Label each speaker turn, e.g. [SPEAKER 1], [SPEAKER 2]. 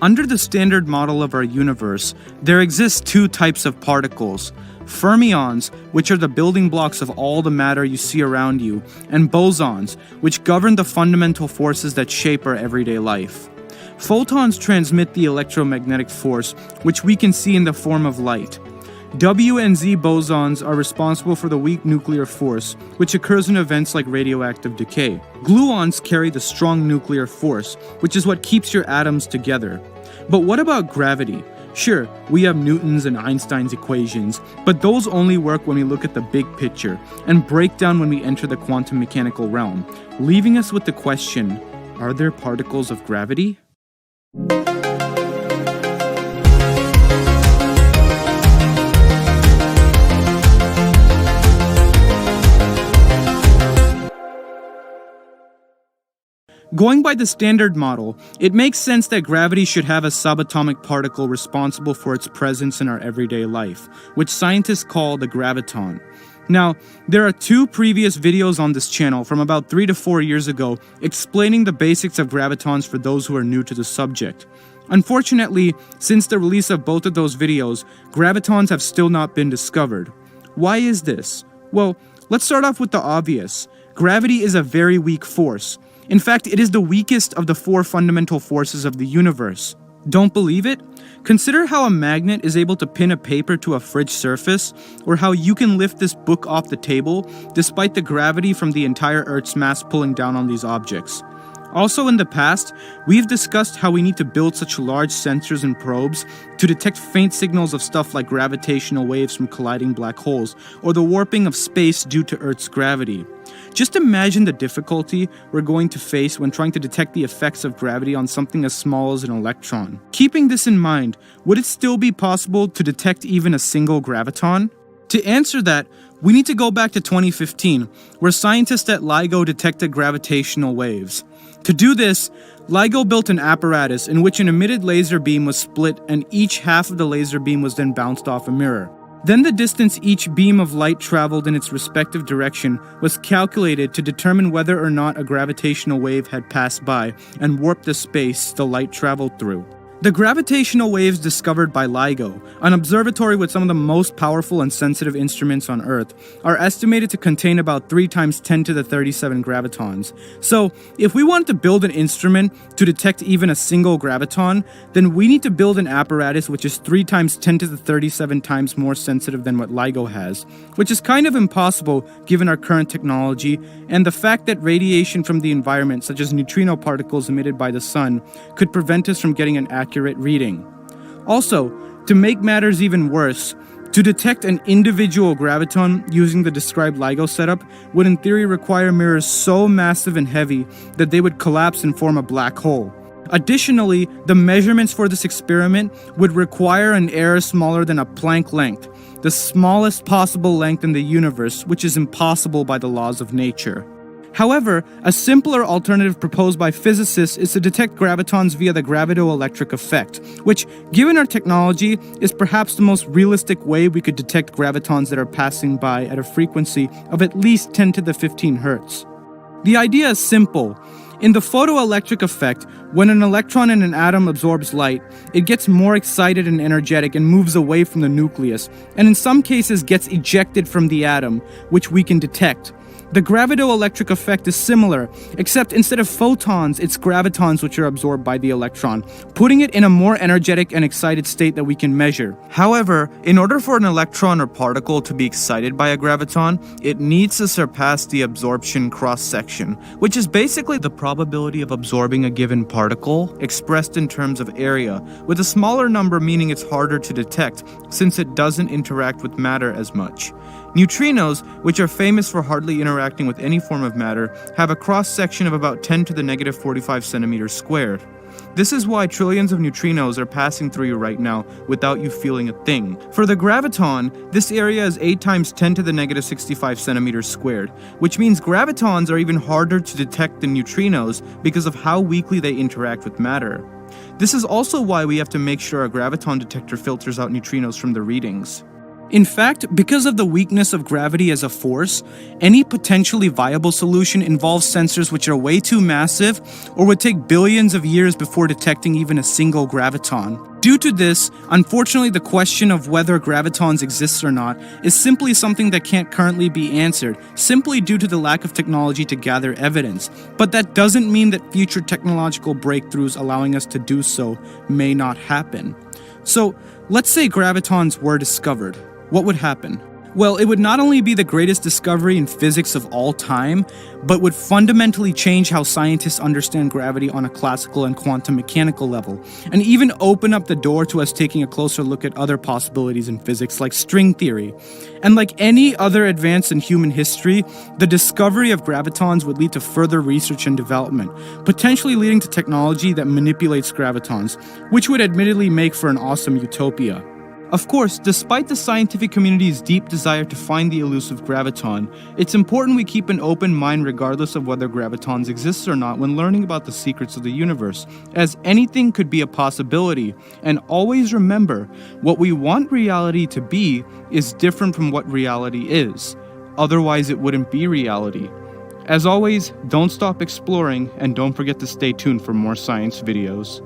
[SPEAKER 1] Under the standard model of our universe, there exist two types of particles: fermions, which are the building blocks of all the matter you see around you, and bosons, which govern the fundamental forces that shape our everyday life. Photons transmit the electromagnetic force, which we can see in the form of light. W and Z bosons are responsible for the weak nuclear force, which occurs in events like radioactive decay. Gluons carry the strong nuclear force, which is what keeps your atoms together. But what about gravity? Sure, we have Newton's and Einstein's equations, but those only work when we look at the big picture, and break down when we enter the quantum mechanical realm, leaving us with the question, are there particles of gravity? Going by the standard model, it makes sense that gravity should have a subatomic particle responsible for its presence in our everyday life, which scientists call the graviton. Now, there are two previous videos on this channel from about 3 to 4 years ago explaining the basics of gravitons for those who are new to the subject. Unfortunately, since the release of both of those videos, gravitons have still not been discovered. Why is this? Well, let's start off with the obvious. Gravity is a very weak force. In fact, it is the weakest of the 4 fundamental forces of the universe. Don't believe it? Consider how a magnet is able to pin a paper to a fridge surface, or how you can lift this book off the table despite the gravity from the entire Earth's mass pulling down on these objects. Also in the past, we've discussed how we need to build such large sensors and probes to detect faint signals of stuff like gravitational waves from colliding black holes, or the warping of space due to Earth's gravity. Just imagine the difficulty we're going to face when trying to detect the effects of gravity on something as small as an electron. Keeping this in mind, would it still be possible to detect even a single graviton? To answer that, we need to go back to 2015, where scientists at LIGO detected gravitational waves. To do this, LIGO built an apparatus in which an emitted laser beam was split and each half of the laser beam was then bounced off a mirror. Then the distance each beam of light traveled in its respective direction was calculated to determine whether or not a gravitational wave had passed by and warped the space the light traveled through. The gravitational waves discovered by LIGO, an observatory with some of the most powerful and sensitive instruments on Earth, are estimated to contain about 3 times 10 to the 37 gravitons. So, if we want to build an instrument to detect even a single graviton, then we need to build an apparatus which is 3 times 10 to the 37 times more sensitive than what LIGO has, which is kind of impossible given our current technology and the fact that radiation from the environment, such as neutrino particles emitted by the sun, could prevent us from getting an accurate reading. Also, to make matters even worse, to detect an individual graviton using the described LIGO setup would in theory require mirrors so massive and heavy that they would collapse and form a black hole. Additionally, the measurements for this experiment would require an error smaller than a Planck length, the smallest possible length in the universe, which is impossible by the laws of nature. However, a simpler alternative proposed by physicists is to detect gravitons via the gravitoelectric effect, which, given our technology, is perhaps the most realistic way we could detect gravitons that are passing by at a frequency of at least 10 to the 15 Hz. The idea is simple. In the photoelectric effect, when an electron in an atom absorbs light, it gets more excited and energetic and moves away from the nucleus, and in some cases gets ejected from the atom, which we can detect. The gravitoelectric effect is similar, except instead of photons, it's gravitons which are absorbed by the electron, putting it in a more energetic and excited state that we can measure. However, in order for an electron or particle to be excited by a graviton, it needs to surpass the absorption cross-section, which is basically the probability of absorbing a given particle, expressed in terms of area, with a smaller number meaning it's harder to detect, since it doesn't interact with matter as much. Neutrinos, which are famous for hardly interacting with any form of matter, have a cross-section of about 10 to the negative 45 centimeters squared. This is why trillions of neutrinos are passing through you right now without you feeling a thing. For the graviton, this area is 8 times 10 to the negative 65 centimeters squared, which means gravitons are even harder to detect than neutrinos because of how weakly they interact with matter. This is also why we have to make sure a graviton detector filters out neutrinos from the readings. In fact, because of the weakness of gravity as a force, any potentially viable solution involves sensors which are way too massive or would take billions of years before detecting even a single graviton. Due to this, unfortunately, the question of whether gravitons exist or not is simply something that can't currently be answered, simply due to the lack of technology to gather evidence. But that doesn't mean that future technological breakthroughs allowing us to do so may not happen. So, let's say gravitons were discovered. What would happen? Well, it would not only be the greatest discovery in physics of all time, but would fundamentally change how scientists understand gravity on a classical and quantum mechanical level, and even open up the door to us taking a closer look at other possibilities in physics like string theory. And like any other advance in human history, the discovery of gravitons would lead to further research and development, potentially leading to technology that manipulates gravitons, which would admittedly make for an awesome utopia. Of course, despite the scientific community's deep desire to find the elusive graviton, it's important we keep an open mind regardless of whether gravitons exist or not when learning about the secrets of the universe, as anything could be a possibility. And always remember, what we want reality to be is different from what reality is. Otherwise, it wouldn't be reality. As always, don't stop exploring, and don't forget to stay tuned for more science videos.